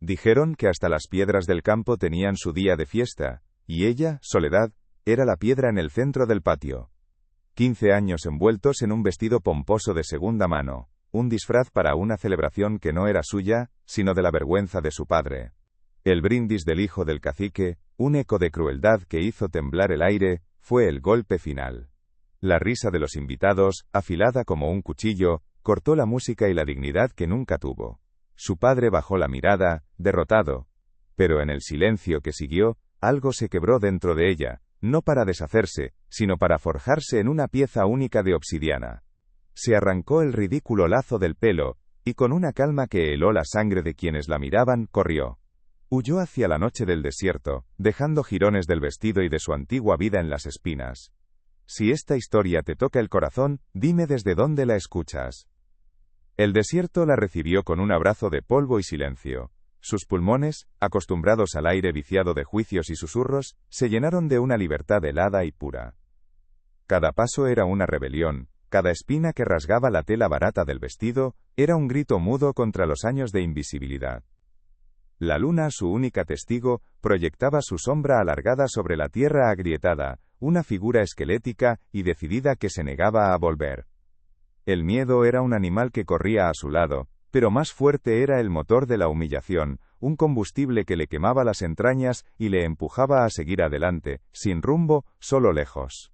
Dijeron que hasta las piedras del campo tenían su día de fiesta, y ella, Soledad, era la piedra en el centro del patio. 15 años envueltos en un vestido pomposo de segunda mano, un disfraz para una celebración que no era suya, sino de la vergüenza de su padre. El brindis del hijo del cacique, un eco de crueldad que hizo temblar el aire, fue el golpe final. La risa de los invitados, afilada como un cuchillo, cortó la música y la dignidad que nunca tuvo. Su padre bajó la mirada, derrotado. Pero en el silencio que siguió, algo se quebró dentro de ella, no para deshacerse, sino para forjarse en una pieza única de obsidiana. Se arrancó el ridículo lazo del pelo, y con una calma que heló la sangre de quienes la miraban, corrió. Huyó hacia la noche del desierto, dejando jirones del vestido y de su antigua vida en las espinas. Si esta historia te toca el corazón, dime desde dónde la escuchas. El desierto la recibió con un abrazo de polvo y silencio. Sus pulmones, acostumbrados al aire viciado de juicios y susurros, se llenaron de una libertad helada y pura. Cada paso era una rebelión, cada espina que rasgaba la tela barata del vestido, era un grito mudo contra los años de invisibilidad. La luna, su única testigo, proyectaba su sombra alargada sobre la tierra agrietada, una figura esquelética y decidida que se negaba a volver. El miedo era un animal que corría a su lado, pero más fuerte era el motor de la humillación, un combustible que le quemaba las entrañas y le empujaba a seguir adelante, sin rumbo, solo lejos.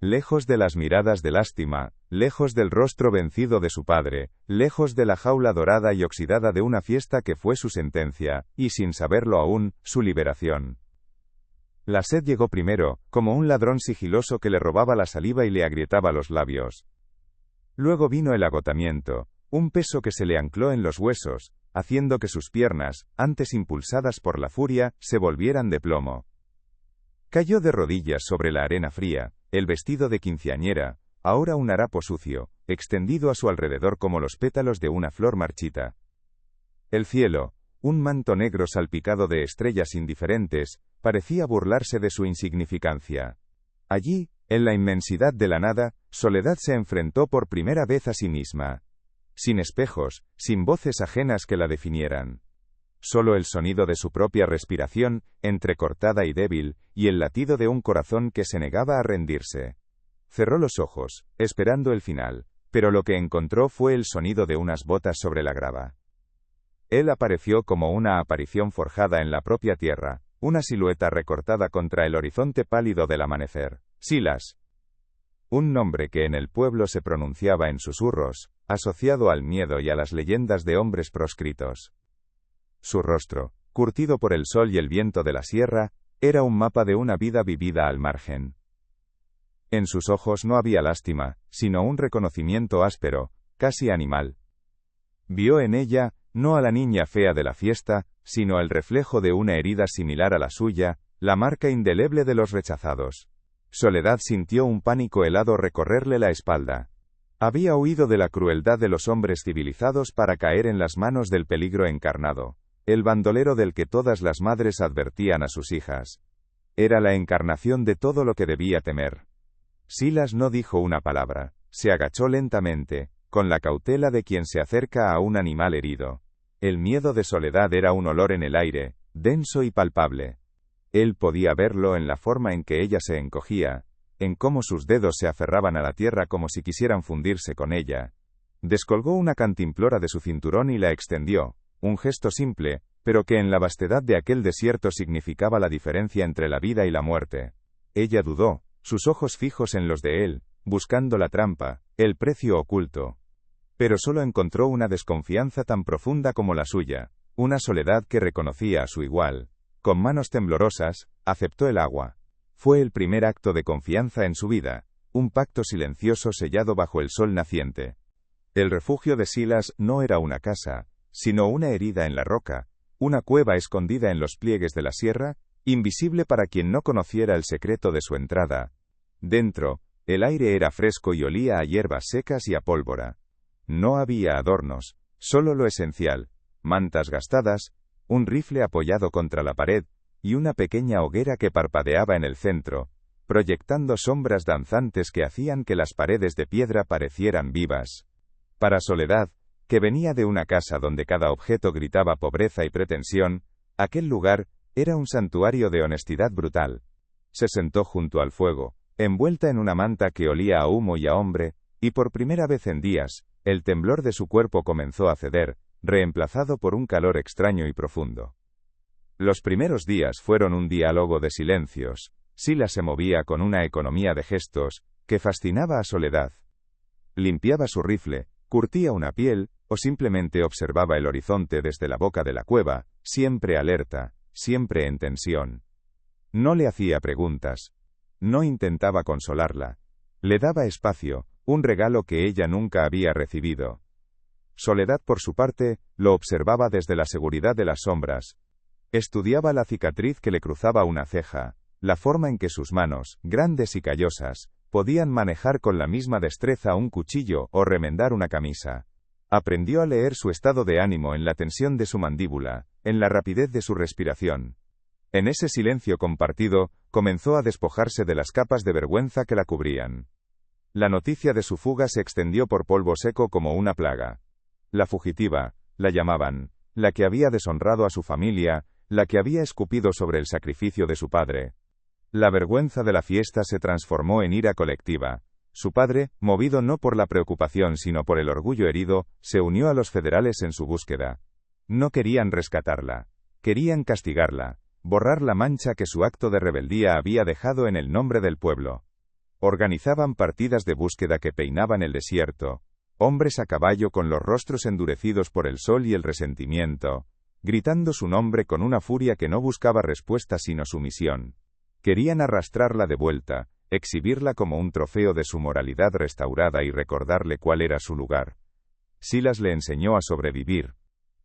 Lejos de las miradas de lástima, lejos del rostro vencido de su padre, lejos de la jaula dorada y oxidada de una fiesta que fue su sentencia, y sin saberlo aún, su liberación. La sed llegó primero, como un ladrón sigiloso que le robaba la saliva y le agrietaba los labios. Luego vino el agotamiento, un peso que se le ancló en los huesos, haciendo que sus piernas, antes impulsadas por la furia, se volvieran de plomo. Cayó de rodillas sobre la arena fría, el vestido de quinceañera, ahora un harapo sucio, extendido a su alrededor como los pétalos de una flor marchita. El cielo, un manto negro salpicado de estrellas indiferentes, parecía burlarse de su insignificancia. Allí, en la inmensidad de la nada, Soledad se enfrentó por primera vez a sí misma. Sin espejos, sin voces ajenas que la definieran. Solo el sonido de su propia respiración, entrecortada y débil, y el latido de un corazón que se negaba a rendirse. Cerró los ojos, esperando el final, pero lo que encontró fue el sonido de unas botas sobre la grava. Él apareció como una aparición forjada en la propia tierra, una silueta recortada contra el horizonte pálido del amanecer. Silas. Un nombre que en el pueblo se pronunciaba en susurros, asociado al miedo y a las leyendas de hombres proscritos. Su rostro, curtido por el sol y el viento de la sierra, era un mapa de una vida vivida al margen. En sus ojos no había lástima, sino un reconocimiento áspero, casi animal. Vio en ella, no a la niña fea de la fiesta, sino el reflejo de una herida similar a la suya, la marca indeleble de los rechazados. Soledad sintió un pánico helado recorrerle la espalda. Había huido de la crueldad de los hombres civilizados para caer en las manos del peligro encarnado, el bandolero del que todas las madres advertían a sus hijas. Era la encarnación de todo lo que debía temer. Silas no dijo una palabra, se agachó lentamente, con la cautela de quien se acerca a un animal herido. El miedo de Soledad era un olor en el aire, denso y palpable. Él podía verlo en la forma en que ella se encogía, en cómo sus dedos se aferraban a la tierra como si quisieran fundirse con ella. Descolgó una cantimplora de su cinturón y la extendió, un gesto simple, pero que en la vastedad de aquel desierto significaba la diferencia entre la vida y la muerte. Ella dudó, sus ojos fijos en los de él, buscando la trampa, el precio oculto. Pero solo encontró una desconfianza tan profunda como la suya, una soledad que reconocía a su igual. Con manos temblorosas, aceptó el agua. Fue el primer acto de confianza en su vida, un pacto silencioso sellado bajo el sol naciente. El refugio de Silas no era una casa, sino una herida en la roca, una cueva escondida en los pliegues de la sierra, invisible para quien no conociera el secreto de su entrada. Dentro, el aire era fresco y olía a hierbas secas y a pólvora. No había adornos, solo lo esencial, mantas gastadas, un rifle apoyado contra la pared, y una pequeña hoguera que parpadeaba en el centro, proyectando sombras danzantes que hacían que las paredes de piedra parecieran vivas. Para Soledad, que venía de una casa donde cada objeto gritaba pobreza y pretensión. Aquel lugar era un santuario de honestidad brutal. Se sentó junto al fuego, envuelta en una manta que olía a humo y a hombre, y por primera vez en días, el temblor de su cuerpo comenzó a ceder, reemplazado por un calor extraño y profundo. Los primeros días fueron un diálogo de silencios. Silas se movía con una economía de gestos que fascinaba a Soledad. Limpiaba su rifle, curtía una piel, o simplemente observaba el horizonte desde la boca de la cueva, siempre alerta, siempre en tensión. No le hacía preguntas. No intentaba consolarla. Le daba espacio, un regalo que ella nunca había recibido. Soledad, por su parte, lo observaba desde la seguridad de las sombras. Estudiaba la cicatriz que le cruzaba una ceja, la forma en que sus manos, grandes y callosas, podían manejar con la misma destreza un cuchillo o remendar una camisa. Aprendió a leer su estado de ánimo en la tensión de su mandíbula, en la rapidez de su respiración. En ese silencio compartido, comenzó a despojarse de las capas de vergüenza que la cubrían. La noticia de su fuga se extendió por polvo seco como una plaga. La fugitiva, la llamaban, la que había deshonrado a su familia, la que había escupido sobre el sacrificio de su padre. La vergüenza de la fiesta se transformó en ira colectiva. Su padre, movido no por la preocupación sino por el orgullo herido, se unió a los federales en su búsqueda. No querían rescatarla. Querían castigarla, borrar la mancha que su acto de rebeldía había dejado en el nombre del pueblo. Organizaban partidas de búsqueda que peinaban el desierto. Hombres a caballo con los rostros endurecidos por el sol y el resentimiento, gritando su nombre con una furia que no buscaba respuesta sino sumisión. Querían arrastrarla de vuelta, exhibirla como un trofeo de su moralidad restaurada y recordarle cuál era su lugar. Silas le enseñó a sobrevivir.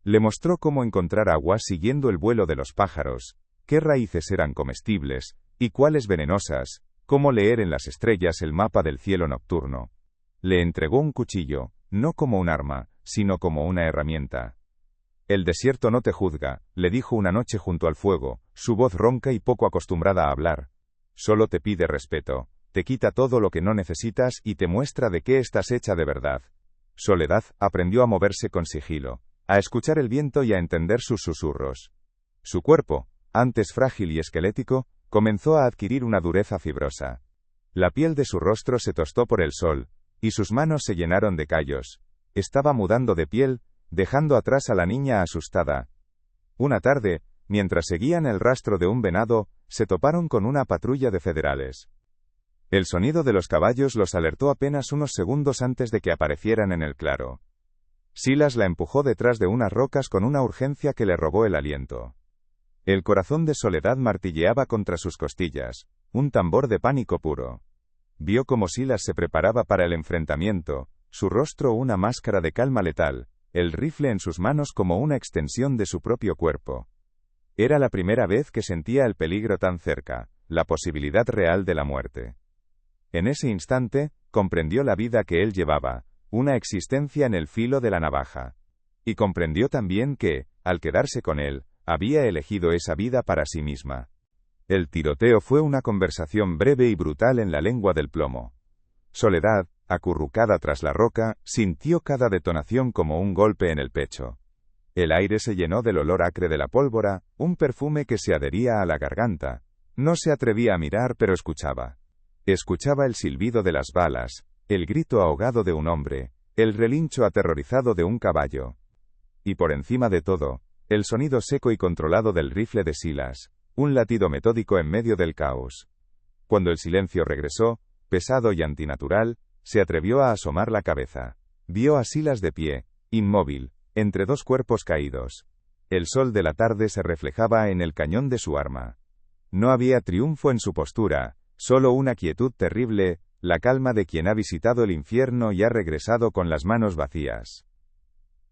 Le mostró cómo encontrar agua siguiendo el vuelo de los pájaros, qué raíces eran comestibles, y cuáles venenosas, cómo leer en las estrellas el mapa del cielo nocturno. Le entregó un cuchillo, no como un arma, sino como una herramienta. El desierto no te juzga, le dijo una noche junto al fuego, su voz ronca y poco acostumbrada a hablar. Solo te pide respeto, te quita todo lo que no necesitas y te muestra de qué estás hecha de verdad. Soledad aprendió a moverse con sigilo, a escuchar el viento y a entender sus susurros. Su cuerpo, antes frágil y esquelético, comenzó a adquirir una dureza fibrosa. La piel de su rostro se tostó por el sol, y sus manos se llenaron de callos. Estaba mudando de piel, dejando atrás a la niña asustada. Una tarde, mientras seguían el rastro de un venado, se toparon con una patrulla de federales. El sonido de los caballos los alertó apenas unos segundos antes de que aparecieran en el claro. Silas la empujó detrás de unas rocas con una urgencia que le robó el aliento. El corazón de Soledad martilleaba contra sus costillas, un tambor de pánico puro. Vio cómo Silas se preparaba para el enfrentamiento, su rostro una máscara de calma letal, el rifle en sus manos como una extensión de su propio cuerpo. Era la primera vez que sentía el peligro tan cerca, la posibilidad real de la muerte. En ese instante, comprendió la vida que él llevaba, una existencia en el filo de la navaja. Y comprendió también que, al quedarse con él, había elegido esa vida para sí misma. El tiroteo fue una conversación breve y brutal en la lengua del plomo. Soledad, acurrucada tras la roca, sintió cada detonación como un golpe en el pecho. El aire se llenó del olor acre de la pólvora, un perfume que se adhería a la garganta. No se atrevía a mirar pero escuchaba. Escuchaba el silbido de las balas, el grito ahogado de un hombre, el relincho aterrorizado de un caballo. Y por encima de todo, el sonido seco y controlado del rifle de Silas, un latido metódico en medio del caos. Cuando el silencio regresó, pesado y antinatural, se atrevió a asomar la cabeza. Vio a Silas de pie, inmóvil, entre dos cuerpos caídos. El sol de la tarde se reflejaba en el cañón de su arma. No había triunfo en su postura, solo una quietud terrible, la calma de quien ha visitado el infierno y ha regresado con las manos vacías.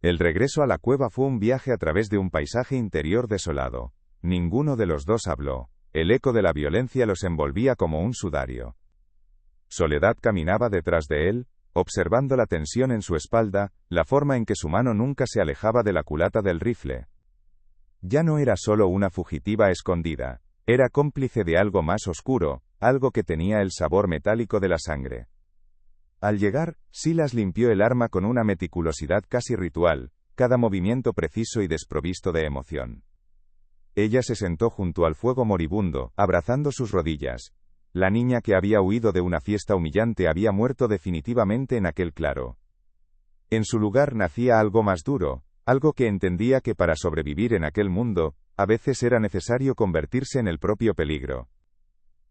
El regreso a la cueva fue un viaje a través de un paisaje interior desolado. Ninguno de los dos habló. El eco de la violencia los envolvía como un sudario. Soledad caminaba detrás de él, observando la tensión en su espalda, la forma en que su mano nunca se alejaba de la culata del rifle. Ya no era solo una fugitiva escondida, era cómplice de algo más oscuro, algo que tenía el sabor metálico de la sangre. Al llegar, Silas limpió el arma con una meticulosidad casi ritual, cada movimiento preciso y desprovisto de emoción. Ella se sentó junto al fuego moribundo, abrazando sus rodillas. La niña que había huido de una fiesta humillante había muerto definitivamente en aquel claro. En su lugar nacía algo más duro, algo que entendía que para sobrevivir en aquel mundo, a veces era necesario convertirse en el propio peligro.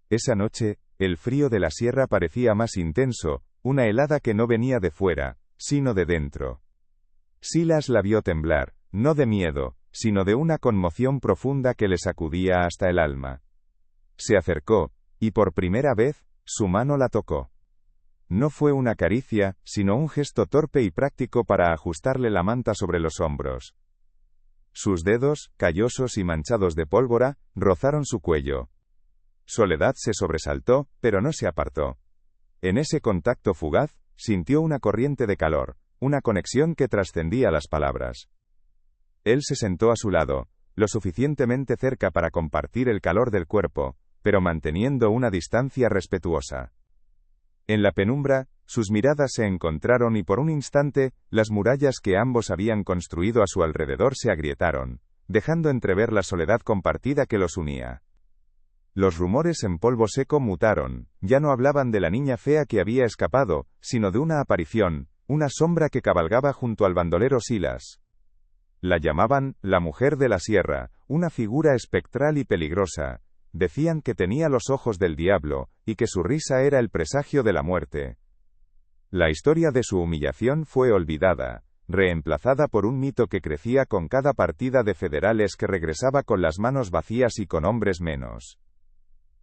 Esa noche, el frío de la sierra parecía más intenso, una helada que no venía de fuera, sino de dentro. Silas la vio temblar, no de miedo, sino de una conmoción profunda que le sacudía hasta el alma. Se acercó, y por primera vez, su mano la tocó. No fue una caricia, sino un gesto torpe y práctico para ajustarle la manta sobre los hombros. Sus dedos, callosos y manchados de pólvora, rozaron su cuello. Soledad se sobresaltó, pero no se apartó. En ese contacto fugaz, sintió una corriente de calor, una conexión que trascendía las palabras. Él se sentó a su lado, lo suficientemente cerca para compartir el calor del cuerpo, pero manteniendo una distancia respetuosa. En la penumbra, sus miradas se encontraron y por un instante, las murallas que ambos habían construido a su alrededor se agrietaron, dejando entrever la soledad compartida que los unía. Los rumores en polvo seco mutaron, ya no hablaban de la niña fea que había escapado, sino de una aparición, una sombra que cabalgaba junto al bandolero Silas. La llamaban, la mujer de la sierra, una figura espectral y peligrosa. Decían que tenía los ojos del diablo, y que su risa era el presagio de la muerte. La historia de su humillación fue olvidada, reemplazada por un mito que crecía con cada partida de federales que regresaba con las manos vacías y con hombres menos.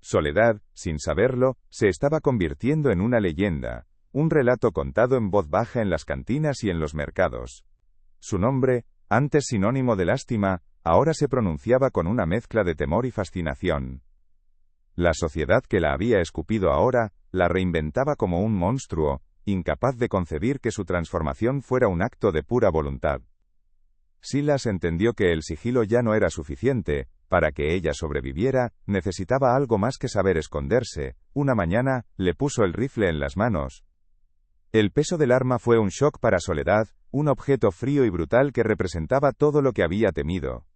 Soledad, sin saberlo, se estaba convirtiendo en una leyenda, un relato contado en voz baja en las cantinas y en los mercados. Su nombre, antes sinónimo de lástima, ahora se pronunciaba con una mezcla de temor y fascinación. La sociedad que la había escupido ahora, la reinventaba como un monstruo, incapaz de concebir que su transformación fuera un acto de pura voluntad. Silas entendió que el sigilo ya no era suficiente, para que ella sobreviviera, necesitaba algo más que saber esconderse. Una mañana, le puso el rifle en las manos. El peso del arma fue un shock para Soledad, un objeto frío y brutal que representaba todo lo que había temido.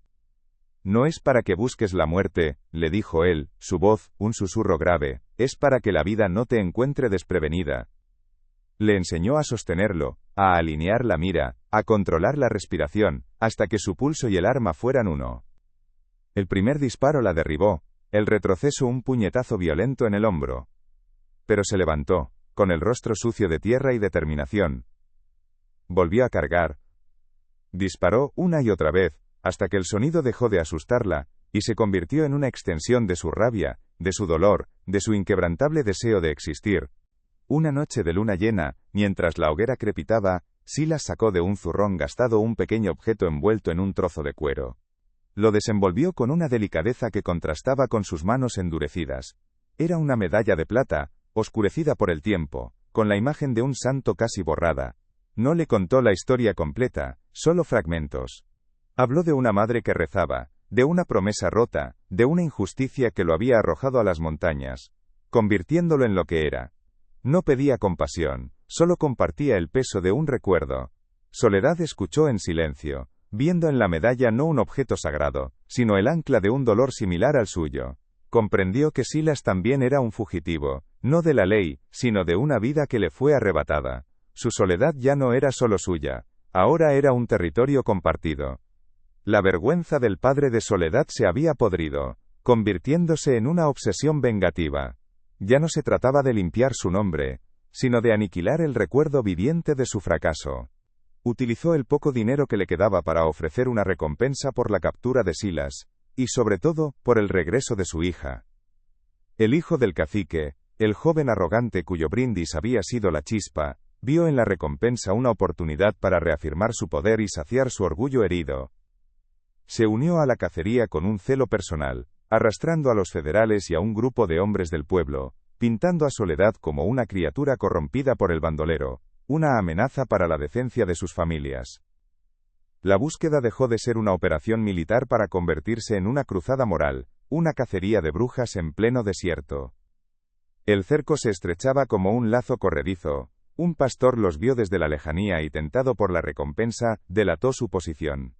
No es para que busques la muerte, le dijo él, su voz, un susurro grave, es para que la vida no te encuentre desprevenida. Le enseñó a sostenerlo, a alinear la mira, a controlar la respiración, hasta que su pulso y el arma fueran uno. El primer disparo la derribó, el retroceso un puñetazo violento en el hombro. Pero se levantó, con el rostro sucio de tierra y determinación. Volvió a cargar. Disparó una y otra vez, hasta que el sonido dejó de asustarla, y se convirtió en una extensión de su rabia, de su dolor, de su inquebrantable deseo de existir. Una noche de luna llena, mientras la hoguera crepitaba, Silas sacó de un zurrón gastado un pequeño objeto envuelto en un trozo de cuero. Lo desenvolvió con una delicadeza que contrastaba con sus manos endurecidas. Era una medalla de plata, oscurecida por el tiempo, con la imagen de un santo casi borrada. No le contó la historia completa, solo fragmentos. Habló de una madre que rezaba, de una promesa rota, de una injusticia que lo había arrojado a las montañas, convirtiéndolo en lo que era. No pedía compasión, solo compartía el peso de un recuerdo. Soledad escuchó en silencio, viendo en la medalla no un objeto sagrado, sino el ancla de un dolor similar al suyo. Comprendió que Silas también era un fugitivo, no de la ley, sino de una vida que le fue arrebatada. Su soledad ya no era solo suya, ahora era un territorio compartido. La vergüenza del padre de Soledad se había podrido, convirtiéndose en una obsesión vengativa. Ya no se trataba de limpiar su nombre, sino de aniquilar el recuerdo viviente de su fracaso. Utilizó el poco dinero que le quedaba para ofrecer una recompensa por la captura de Silas, y sobre todo, por el regreso de su hija. El hijo del cacique, el joven arrogante cuyo brindis había sido la chispa, vio en la recompensa una oportunidad para reafirmar su poder y saciar su orgullo herido. Se unió a la cacería con un celo personal, arrastrando a los federales y a un grupo de hombres del pueblo, pintando a Soledad como una criatura corrompida por el bandolero, una amenaza para la decencia de sus familias. La búsqueda dejó de ser una operación militar para convertirse en una cruzada moral, una cacería de brujas en pleno desierto. El cerco se estrechaba como un lazo corredizo, Un pastor los vio desde la lejanía y, tentado por la recompensa, delató su posición.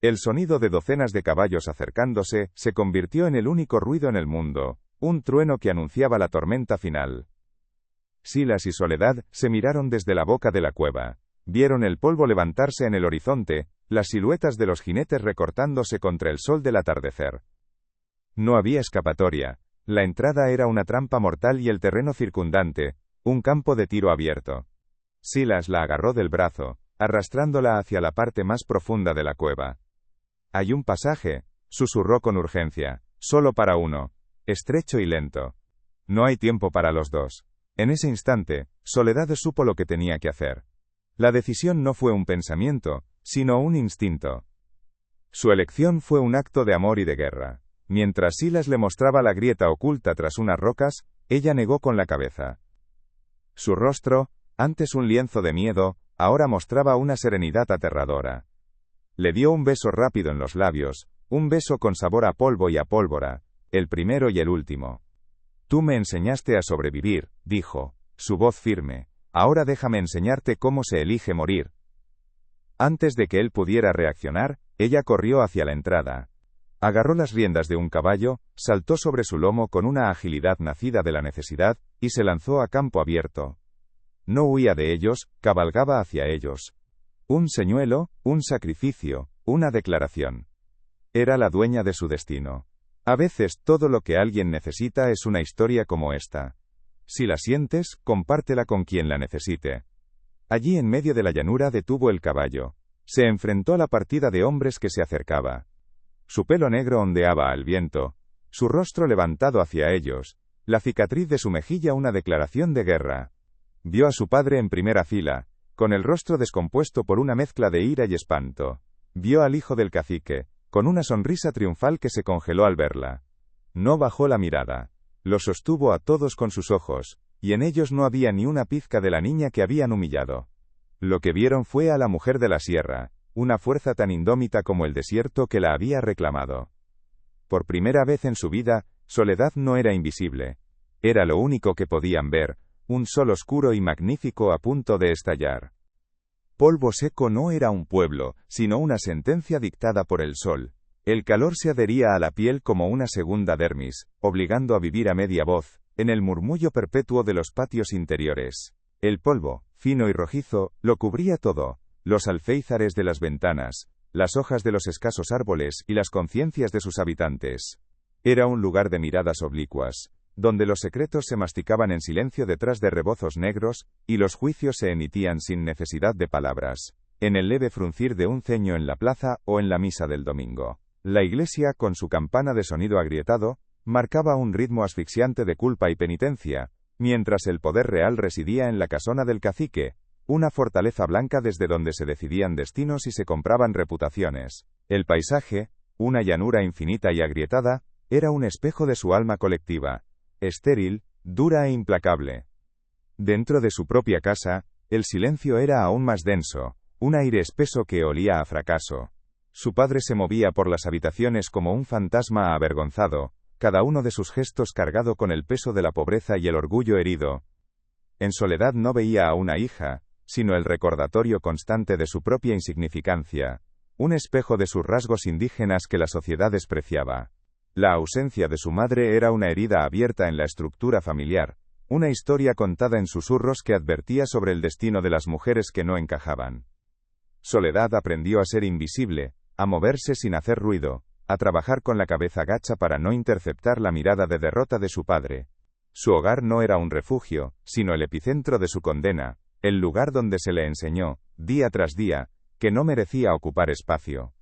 El sonido de docenas de caballos acercándose se convirtió en el único ruido en el mundo, un trueno que anunciaba la tormenta final. Silas y Soledad se miraron desde la boca de la cueva. Vieron el polvo levantarse en el horizonte, las siluetas de los jinetes recortándose contra el sol del atardecer. No había escapatoria. La entrada era una trampa mortal y el terreno circundante, un campo de tiro abierto. Silas la agarró del brazo, arrastrándola hacia la parte más profunda de la cueva. «Hay un pasaje», susurró con urgencia, «solo para uno. Estrecho y lento. No hay tiempo para los dos». En ese instante, Soledad supo lo que tenía que hacer. La decisión no fue un pensamiento, sino un instinto. Su elección fue un acto de amor y de guerra. Mientras Silas le mostraba la grieta oculta tras unas rocas, ella negó con la cabeza. Su rostro, antes un lienzo de miedo, ahora mostraba una serenidad aterradora. Le dio un beso rápido en los labios, un beso con sabor a polvo y a pólvora, el primero y el último. «Tú me enseñaste a sobrevivir», dijo, su voz firme. «Ahora déjame enseñarte cómo se elige morir». Antes de que él pudiera reaccionar, ella corrió hacia la entrada. Agarró las riendas de un caballo, saltó sobre su lomo con una agilidad nacida de la necesidad, y se lanzó a campo abierto. No huía de ellos, cabalgaba hacia ellos. Un señuelo, un sacrificio, una declaración. Era la dueña de su destino. A veces todo lo que alguien necesita es una historia como esta. Si la sientes, compártela con quien la necesite. Allí en medio de la llanura detuvo el caballo. Se enfrentó a la partida de hombres que se acercaba. Su pelo negro ondeaba al viento, su rostro levantado hacia ellos, la cicatriz de su mejilla una declaración de guerra. Vio a su padre en primera fila, con el rostro descompuesto por una mezcla de ira y espanto. Vio al hijo del cacique, con una sonrisa triunfal que se congeló al verla. No bajó la mirada. Los sostuvo a todos con sus ojos, y en ellos no había ni una pizca de la niña que habían humillado. Lo que vieron fue a la mujer de la sierra, una fuerza tan indómita como el desierto que la había reclamado. Por primera vez en su vida, Soledad no era invisible. Era lo único que podían ver, un sol oscuro y magnífico a punto de estallar. Polvo Seco no era un pueblo, sino una sentencia dictada por el sol. El calor se adhería a la piel como una segunda dermis, obligando a vivir a media voz, en el murmullo perpetuo de los patios interiores. El polvo, fino y rojizo, lo cubría todo, los alféizares de las ventanas, las hojas de los escasos árboles y las conciencias de sus habitantes. Era un lugar de miradas oblicuas, donde los secretos se masticaban en silencio detrás de rebozos negros, y los juicios se emitían sin necesidad de palabras, en el leve fruncir de un ceño en la plaza o en la misa del domingo. La iglesia, con su campana de sonido agrietado, marcaba un ritmo asfixiante de culpa y penitencia, mientras el poder real residía en la casona del cacique, una fortaleza blanca desde donde se decidían destinos y se compraban reputaciones. El paisaje, una llanura infinita y agrietada, era un espejo de su alma colectiva, estéril, dura e implacable. Dentro de su propia casa, el silencio era aún más denso, un aire espeso que olía a fracaso. Su padre se movía por las habitaciones como un fantasma avergonzado, cada uno de sus gestos cargado con el peso de la pobreza y el orgullo herido. En Soledad no veía a una hija, sino el recordatorio constante de su propia insignificancia, un espejo de sus rasgos indígenas que la sociedad despreciaba. La ausencia de su madre era una herida abierta en la estructura familiar, una historia contada en susurros que advertía sobre el destino de las mujeres que no encajaban. Soledad aprendió a ser invisible, a moverse sin hacer ruido, a trabajar con la cabeza gacha para no interceptar la mirada de derrota de su padre. Su hogar no era un refugio, sino el epicentro de su condena, el lugar donde se le enseñó, día tras día, que no merecía ocupar espacio.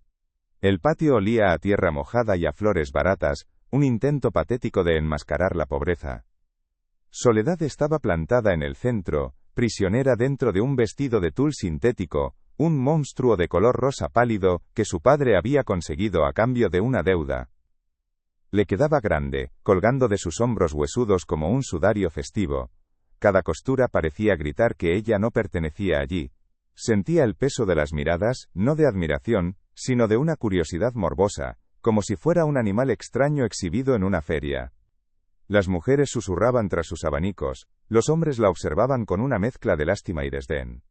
El patio olía a tierra mojada y a flores baratas, un intento patético de enmascarar la pobreza. Soledad estaba plantada en el centro, prisionera dentro de un vestido de tul sintético, un monstruo de color rosa pálido, que su padre había conseguido a cambio de una deuda. Le quedaba grande, colgando de sus hombros huesudos como un sudario festivo. Cada costura parecía gritar que ella no pertenecía allí. Sentía el peso de las miradas, no de admiración, sino de una curiosidad morbosa, como si fuera un animal extraño exhibido en una feria. Las mujeres susurraban tras sus abanicos, los hombres la observaban con una mezcla de lástima y desdén.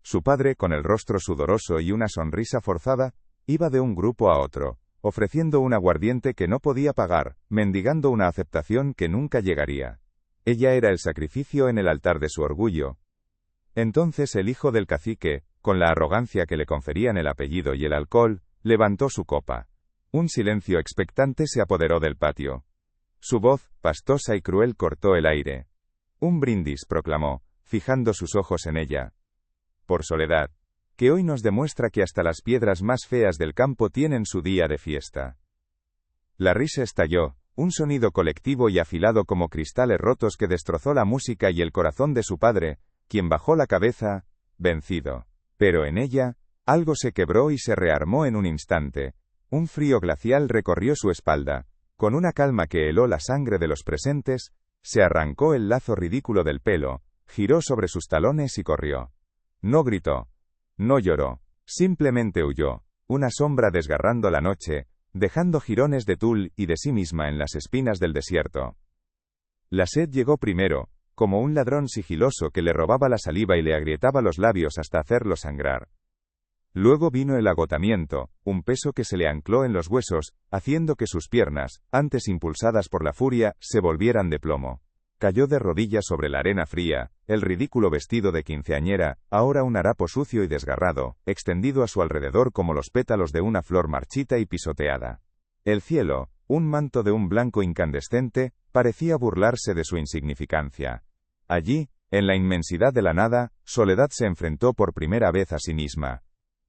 Su padre, con el rostro sudoroso y una sonrisa forzada, iba de un grupo a otro, ofreciendo un aguardiente que no podía pagar, mendigando una aceptación que nunca llegaría. Ella era el sacrificio en el altar de su orgullo. Entonces el hijo del cacique, con la arrogancia que le conferían el apellido y el alcohol, levantó su copa. Un silencio expectante se apoderó del patio. Su voz, pastosa y cruel, cortó el aire. Un brindis, proclamó, fijando sus ojos en ella. Por Soledad, que hoy nos demuestra que hasta las piedras más feas del campo tienen su día de fiesta. La risa estalló, un sonido colectivo y afilado como cristales rotos que destrozó la música y el corazón de su padre, quien bajó la cabeza, vencido. Pero en ella, algo se quebró y se rearmó en un instante. Un frío glacial recorrió su espalda. Con una calma que heló la sangre de los presentes, se arrancó el lazo ridículo del pelo, giró sobre sus talones y corrió. No gritó. No lloró. Simplemente huyó, una sombra desgarrando la noche, dejando jirones de tul y de sí misma en las espinas del desierto. La sed llegó primero, como un ladrón sigiloso que le robaba la saliva y le agrietaba los labios hasta hacerlos sangrar. Luego vino el agotamiento, un peso que se le ancló en los huesos, haciendo que sus piernas, antes impulsadas por la furia, se volvieran de plomo. Cayó de rodillas sobre la arena fría, el ridículo vestido de quinceañera, ahora un harapo sucio y desgarrado, extendido a su alrededor como los pétalos de una flor marchita y pisoteada. El cielo, un manto de un blanco incandescente, parecía burlarse de su insignificancia. Allí, en la inmensidad de la nada, Soledad se enfrentó por primera vez a sí misma.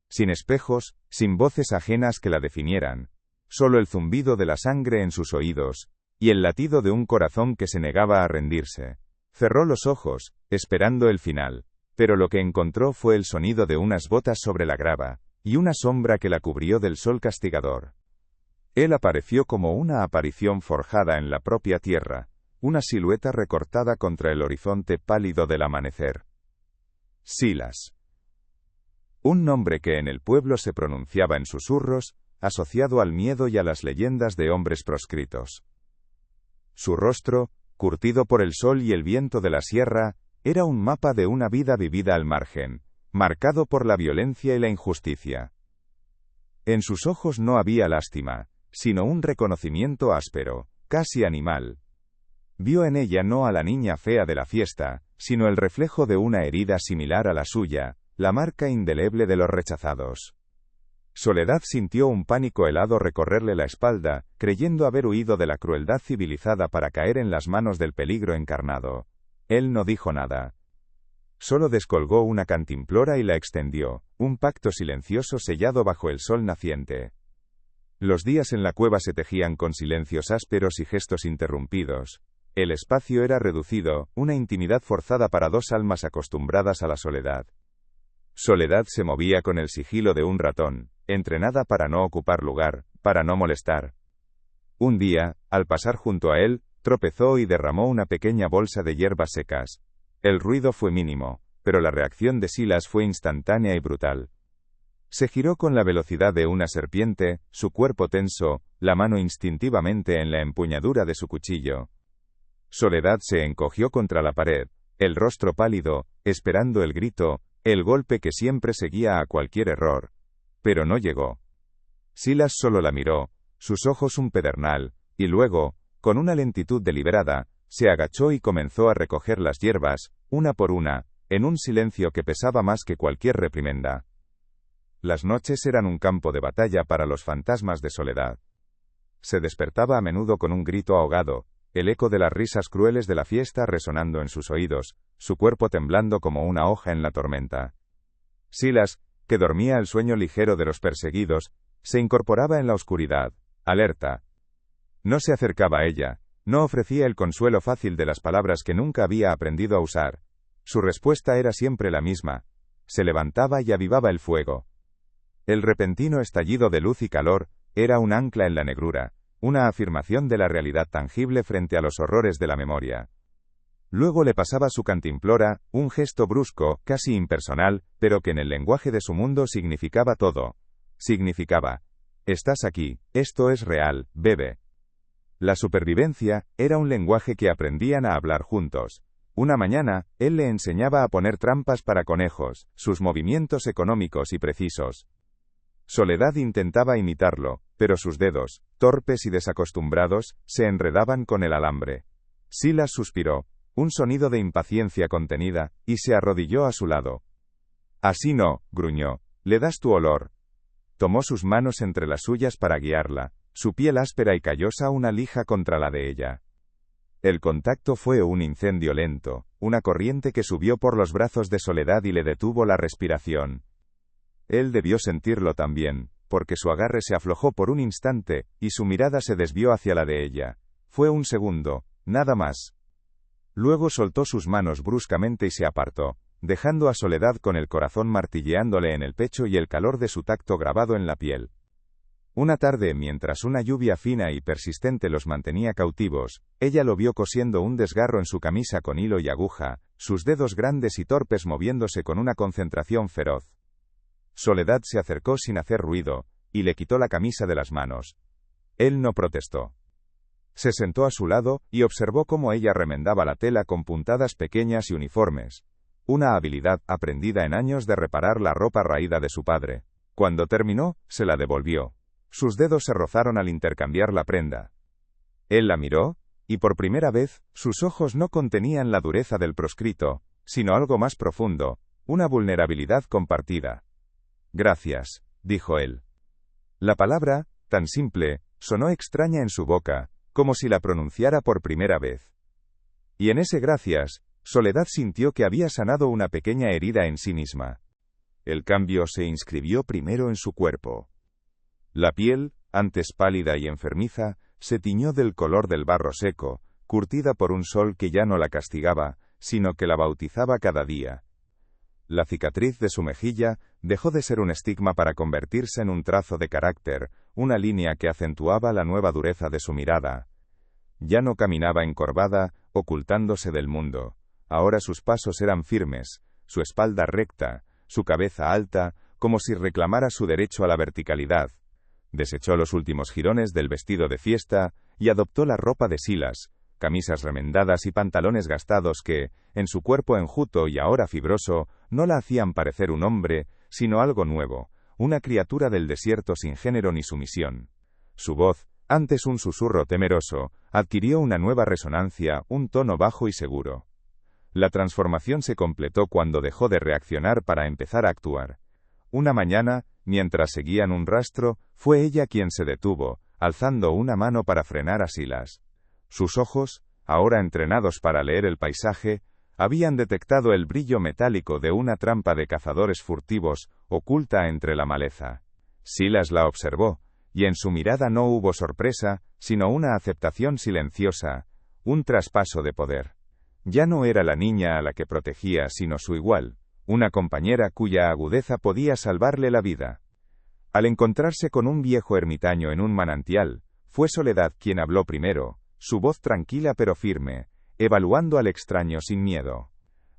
Sin espejos, sin voces ajenas que la definieran. Solo el zumbido de la sangre en sus oídos, y el latido de un corazón que se negaba a rendirse. Cerró los ojos, esperando el final. Pero lo que encontró fue el sonido de unas botas sobre la grava, y una sombra que la cubrió del sol castigador. Él apareció como una aparición forjada en la propia tierra, una silueta recortada contra el horizonte pálido del amanecer. Silas. Un nombre que en el pueblo se pronunciaba en susurros, asociado al miedo y a las leyendas de hombres proscritos. Su rostro, curtido por el sol y el viento de la sierra, era un mapa de una vida vivida al margen, marcado por la violencia y la injusticia. En sus ojos no había lástima, sino un reconocimiento áspero, casi animal. Vio en ella no a la niña fea de la fiesta, sino el reflejo de una herida similar a la suya, la marca indeleble de los rechazados. Soledad sintió un pánico helado recorrerle la espalda, creyendo haber huido de la crueldad civilizada para caer en las manos del peligro encarnado. Él no dijo nada. Solo descolgó una cantimplora y la extendió, un pacto silencioso sellado bajo el sol naciente. Los días en la cueva se tejían con silencios ásperos y gestos interrumpidos. El espacio era reducido, una intimidad forzada para dos almas acostumbradas a la soledad. Soledad se movía con el sigilo de un ratón, entrenada para no ocupar lugar, para no molestar. Un día, al pasar junto a él, tropezó y derramó una pequeña bolsa de hierbas secas. El ruido fue mínimo, pero la reacción de Silas fue instantánea y brutal. Se giró con la velocidad de una serpiente, su cuerpo tenso, la mano instintivamente en la empuñadura de su cuchillo. Soledad se encogió contra la pared, el rostro pálido, esperando el grito, el golpe que siempre seguía a cualquier error. Pero no llegó. Silas solo la miró, sus ojos un pedernal, y luego, con una lentitud deliberada, se agachó y comenzó a recoger las hierbas, una por una, en un silencio que pesaba más que cualquier reprimenda. Las noches eran un campo de batalla para los fantasmas de Soledad. Se despertaba a menudo con un grito ahogado, el eco de las risas crueles de la fiesta resonando en sus oídos, su cuerpo temblando como una hoja en la tormenta. Silas, que dormía el sueño ligero de los perseguidos, se incorporaba en la oscuridad, alerta. No se acercaba a ella, no ofrecía el consuelo fácil de las palabras que nunca había aprendido a usar. Su respuesta era siempre la misma. Se levantaba y avivaba el fuego. El repentino estallido de luz y calor era un ancla en la negrura, una afirmación de la realidad tangible frente a los horrores de la memoria. Luego le pasaba su cantimplora, un gesto brusco, casi impersonal, pero que en el lenguaje de su mundo significaba todo. Significaba: estás aquí, esto es real, bebe. La supervivencia era un lenguaje que aprendían a hablar juntos. Una mañana, él le enseñaba a poner trampas para conejos, sus movimientos económicos y precisos. Soledad intentaba imitarlo, pero sus dedos, torpes y desacostumbrados, se enredaban con el alambre. Silas suspiró, un sonido de impaciencia contenida, y se arrodilló a su lado. Así no, gruñó, le das tu olor. Tomó sus manos entre las suyas para guiarla, su piel áspera y callosa una lija contra la de ella. El contacto fue un incendio lento, una corriente que subió por los brazos de Soledad y le detuvo la respiración. Él debió sentirlo también, porque su agarre se aflojó por un instante, y su mirada se desvió hacia la de ella. Fue un segundo, nada más. Luego soltó sus manos bruscamente y se apartó, dejando a Soledad con el corazón martilleándole en el pecho y el calor de su tacto grabado en la piel. Una tarde, mientras una lluvia fina y persistente los mantenía cautivos, ella lo vio cosiendo un desgarro en su camisa con hilo y aguja, sus dedos grandes y torpes moviéndose con una concentración feroz. Soledad se acercó sin hacer ruido, y le quitó la camisa de las manos. Él no protestó. Se sentó a su lado, y observó cómo ella remendaba la tela con puntadas pequeñas y uniformes. Una habilidad aprendida en años de reparar la ropa raída de su padre. Cuando terminó, se la devolvió. Sus dedos se rozaron al intercambiar la prenda. Él la miró, y por primera vez, sus ojos no contenían la dureza del proscrito, sino algo más profundo, una vulnerabilidad compartida. Gracias, dijo él. La palabra, tan simple, sonó extraña en su boca, como si la pronunciara por primera vez. Y en ese gracias, Soledad sintió que había sanado una pequeña herida en sí misma. El cambio se inscribió primero en su cuerpo. La piel, antes pálida y enfermiza, se tiñó del color del barro seco, curtida por un sol que ya no la castigaba, sino que la bautizaba cada día. La cicatriz de su mejilla dejó de ser un estigma para convertirse en un trazo de carácter, una línea que acentuaba la nueva dureza de su mirada. Ya no caminaba encorvada, ocultándose del mundo. Ahora sus pasos eran firmes, su espalda recta, su cabeza alta, como si reclamara su derecho a la verticalidad. Desechó los últimos jirones del vestido de fiesta, y adoptó la ropa de Silas, camisas remendadas y pantalones gastados que, en su cuerpo enjuto y ahora fibroso, no la hacían parecer un hombre, sino algo nuevo, una criatura del desierto sin género ni sumisión. Su voz, antes un susurro temeroso, adquirió una nueva resonancia, un tono bajo y seguro. La transformación se completó cuando dejó de reaccionar para empezar a actuar. Una mañana, mientras seguían un rastro, fue ella quien se detuvo, alzando una mano para frenar a Silas. Sus ojos, ahora entrenados para leer el paisaje, habían detectado el brillo metálico de una trampa de cazadores furtivos, oculta entre la maleza. Silas la observó, y en su mirada no hubo sorpresa, sino una aceptación silenciosa, un traspaso de poder. Ya no era la niña a la que protegía, sino su igual, una compañera cuya agudeza podía salvarle la vida. Al encontrarse con un viejo ermitaño en un manantial, fue Soledad quien habló primero, su voz tranquila pero firme, evaluando al extraño sin miedo.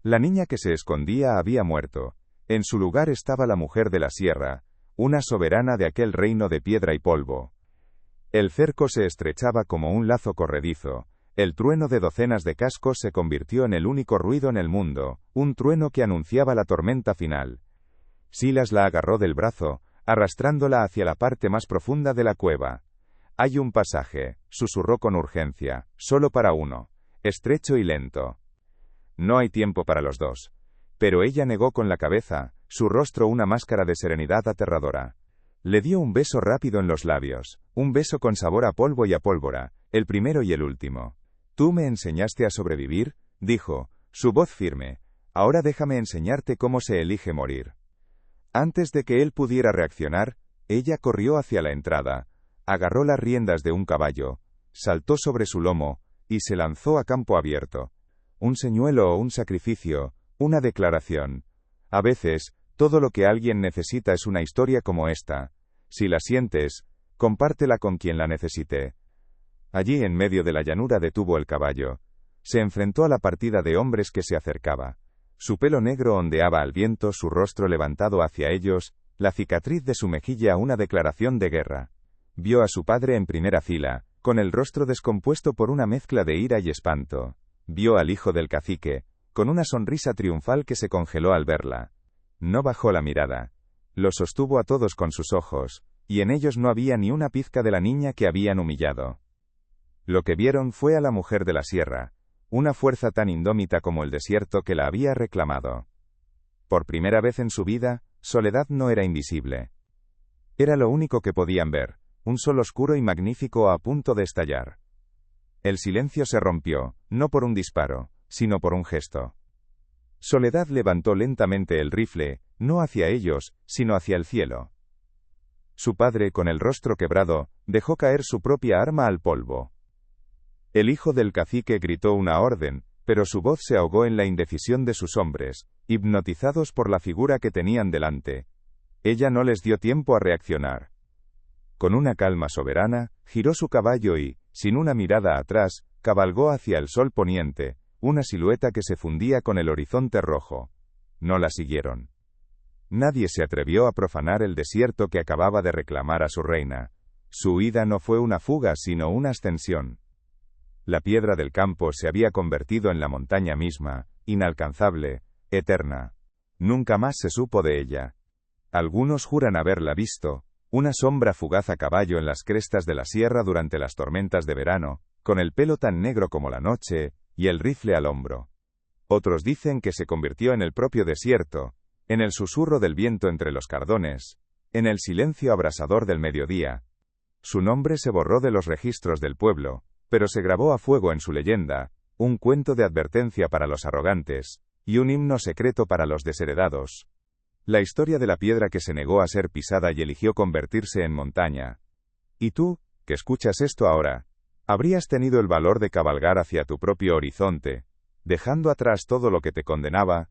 La niña que se escondía había muerto. En su lugar estaba la mujer de la sierra, una soberana de aquel reino de piedra y polvo. El cerco se estrechaba como un lazo corredizo. El trueno de docenas de cascos se convirtió en el único ruido en el mundo, un trueno que anunciaba la tormenta final. Silas la agarró del brazo, arrastrándola hacia la parte más profunda de la cueva. Hay un pasaje, susurró con urgencia, solo para uno, estrecho y lento. No hay tiempo para los dos. Pero ella negó con la cabeza, su rostro una máscara de serenidad aterradora. Le dio un beso rápido en los labios, un beso con sabor a polvo y a pólvora, el primero y el último. «Tú me enseñaste a sobrevivir», dijo, su voz firme. «Ahora déjame enseñarte cómo se elige morir». Antes de que él pudiera reaccionar, ella corrió hacia la entrada, agarró las riendas de un caballo, saltó sobre su lomo, y se lanzó a campo abierto. Un señuelo o un sacrificio, una declaración. A veces, todo lo que alguien necesita es una historia como esta. Si la sientes, compártela con quien la necesite. Allí en medio de la llanura detuvo el caballo. Se enfrentó a la partida de hombres que se acercaba. Su pelo negro ondeaba al viento, su rostro levantado hacia ellos, la cicatriz de su mejilla una declaración de guerra. Vio a su padre en primera fila, con el rostro descompuesto por una mezcla de ira y espanto. Vio al hijo del cacique, con una sonrisa triunfal que se congeló al verla. No bajó la mirada. Los sostuvo a todos con sus ojos, y en ellos no había ni una pizca de la niña que habían humillado. Lo que vieron fue a la mujer de la sierra, una fuerza tan indómita como el desierto que la había reclamado. Por primera vez en su vida, Soledad no era invisible. Era lo único que podían ver, un sol oscuro y magnífico a punto de estallar. El silencio se rompió, no por un disparo, sino por un gesto. Soledad levantó lentamente el rifle, no hacia ellos, sino hacia el cielo. Su padre, con el rostro quebrado, dejó caer su propia arma al polvo. El hijo del cacique gritó una orden, pero su voz se ahogó en la indecisión de sus hombres, hipnotizados por la figura que tenían delante. Ella no les dio tiempo a reaccionar. Con una calma soberana, giró su caballo y, sin una mirada atrás, cabalgó hacia el sol poniente, una silueta que se fundía con el horizonte rojo. No la siguieron. Nadie se atrevió a profanar el desierto que acababa de reclamar a su reina. Su huida no fue una fuga sino una ascensión. La piedra del campo se había convertido en la montaña misma, inalcanzable, eterna. Nunca más se supo de ella. Algunos juran haberla visto, una sombra fugaz a caballo en las crestas de la sierra durante las tormentas de verano, con el pelo tan negro como la noche, y el rifle al hombro. Otros dicen que se convirtió en el propio desierto, en el susurro del viento entre los cardones, en el silencio abrasador del mediodía. Su nombre se borró de los registros del pueblo, pero se grabó a fuego en su leyenda, un cuento de advertencia para los arrogantes, y un himno secreto para los desheredados. La historia de la piedra que se negó a ser pisada y eligió convertirse en montaña. ¿Y tú, que escuchas esto ahora, habrías tenido el valor de cabalgar hacia tu propio horizonte, dejando atrás todo lo que te condenaba,